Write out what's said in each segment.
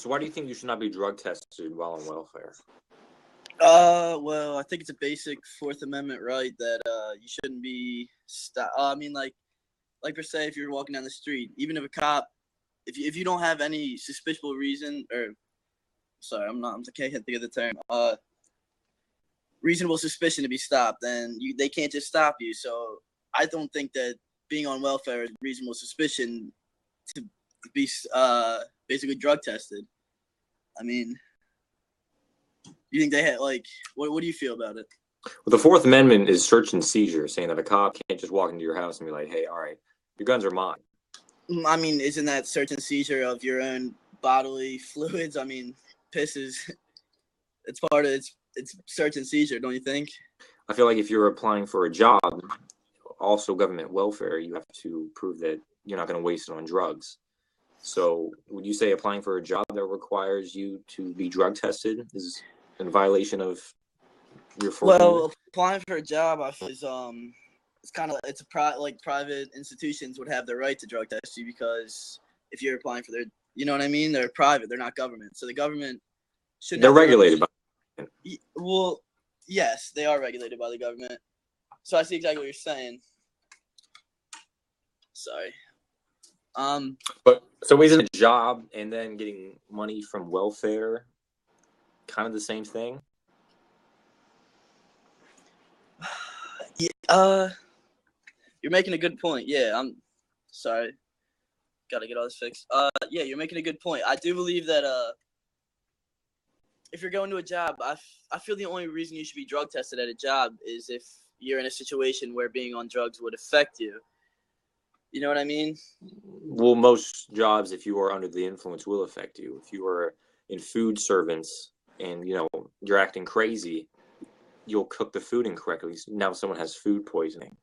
So why do you think you should not be drug tested while on welfare? Well, I think it's a basic Fourth Amendment right that you shouldn't be I mean, like per se, if you're walking down the street, even if a cop, if you don't have any suspicious reason, or sorry, I can't think of the term. Reasonable suspicion to be stopped, then they can't just stop you. So I don't think that being on welfare is reasonable suspicion to be basically drug tested. I mean, you think they had what do you feel about it? Well, the Fourth Amendment is search and seizure, saying that a cop can't just walk into your house and be like, "Hey, all right, your guns are mine." I mean, isn't that search and seizure of your own bodily fluids? I mean, piss is it's part of it's search and seizure, don't you think? I feel like if you're applying for a job, also government welfare, you have to prove that you're not going to waste it on drugs. So would you say applying for a job that requires you to be drug tested is in violation of your Fourth Amendment? Applying for a job is it's kind of private institutions would have the right to drug test you, because if you're applying for their, you know what I mean, they're private, they're not government, so the government shouldn't. They're regulated by. Well, yes, they are regulated by the government. So I see exactly what you're saying. Sorry. But so isn't a job and then getting money from welfare kind of the same thing? Yeah, you're making a good point. Yeah, I'm sorry. Gotta get all this fixed. Yeah, you're making a good point. I do believe that if you're going to a job, I feel the only reason you should be drug tested at a job is if you're in a situation where being on drugs would affect you. You know what I mean? Well, most jobs, if you are under the influence, will affect you. If you are in food servants and, you're acting crazy, you'll cook the food incorrectly. Now someone has food poisoning.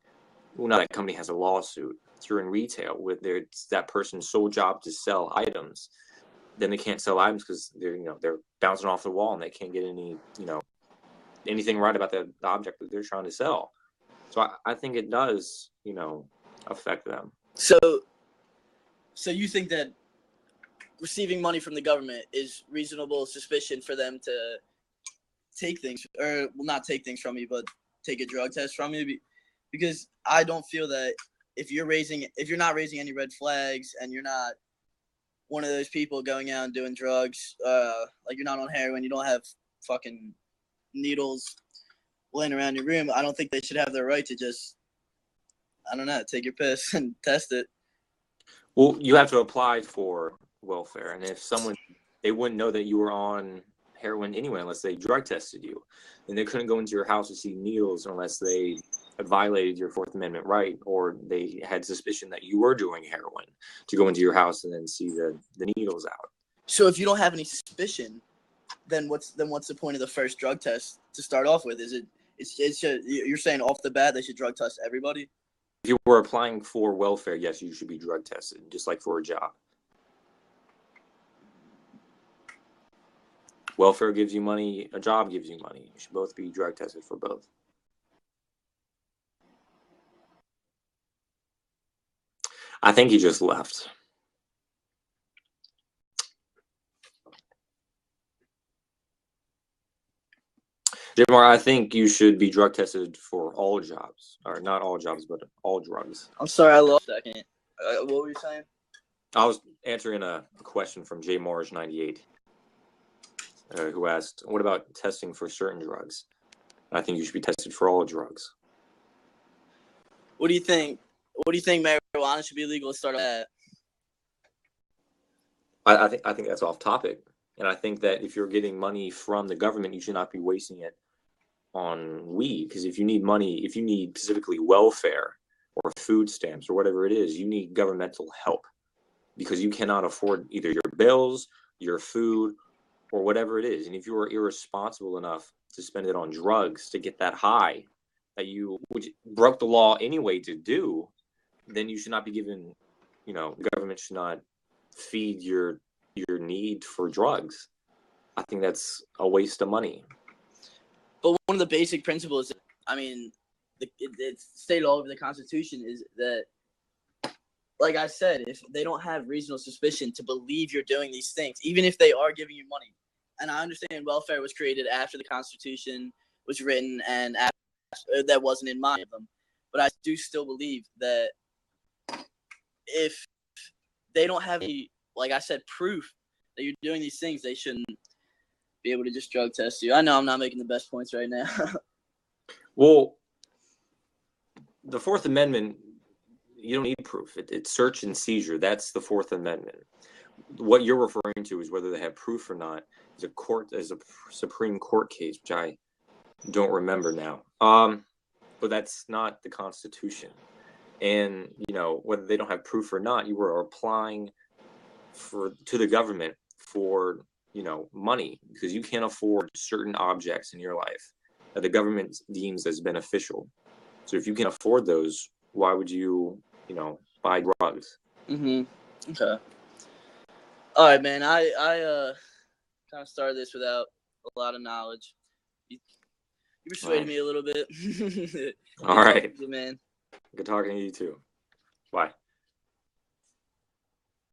Well, now that company has a lawsuit. If you're in retail, it's that person's sole job to sell items, then they can't sell items because they're bouncing off the wall and they can't get anything right about the object that they're trying to sell. So I think it does, affect them. So you think that receiving money from the government is reasonable suspicion for them to take things, or not take things from you, but take a drug test from you? Because I don't feel that if you're not raising any red flags and you're not one of those people going out and doing drugs, like you're not on heroin, you don't have fucking needles laying around your room, I don't think they should have the right to just, I don't know, take your piss and test it. Well, you have to apply for welfare, and if they wouldn't know that you were on heroin anyway unless they drug tested you, and they couldn't go into your house to see needles unless they had violated your Fourth Amendment right, or they had suspicion that you were doing heroin to go into your house and then see the needles out. So if you don't have any suspicion, then what's the point of the first drug test to start off with? You're saying off the bat they should drug test everybody? If you were applying for welfare, yes, you should be drug tested, just like for a job. Welfare gives you money, a job gives you money. You should both be drug tested for both. I think he just left. Jamar, I think you should be drug tested for all jobs, or not all jobs, but all drugs. I'm sorry, I lost a second. What were you saying? I was answering a question from J Morris 98, who asked, "What about testing for certain drugs?" I think you should be tested for all drugs. What do you think? What do you think marijuana should be legal to start at? I think that's off topic. And I think that if you're getting money from the government, you should not be wasting it on weed. Because if you need money, if you need specifically welfare or food stamps or whatever it is, you need governmental help. Because you cannot afford either your bills, your food, or whatever it is. And if you are irresponsible enough to spend it on drugs to get that high that you broke the law anyway to do, then you should not be given, the government should not feed your need for drugs. I think that's a waste of money. But one of the basic principles, I mean, it's stated all over the Constitution, is that like I said, if they don't have reasonable suspicion to believe you're doing these things, even if they are giving you money, and I understand welfare was created after the Constitution was written and after, that wasn't in mind of them, but I do still believe that if they don't have any, like I said, proof that you're doing these things, they shouldn't be able to just drug test you. I know I'm not making the best points right now. Well, the Fourth Amendment, you don't need proof. It's search and seizure. That's the Fourth Amendment. What you're referring to is whether they have proof or not. Is a Supreme Court case, which I don't remember now. But that's not the Constitution. And whether they don't have proof or not, you were applying to the government for money, because you can't afford certain objects in your life that the government deems as beneficial. So if you can afford those, why would you buy drugs? Okay. All right, man. I kind of started this without a lot of knowledge. You persuaded me a little bit. All right, man. Good talking to you too. Bye.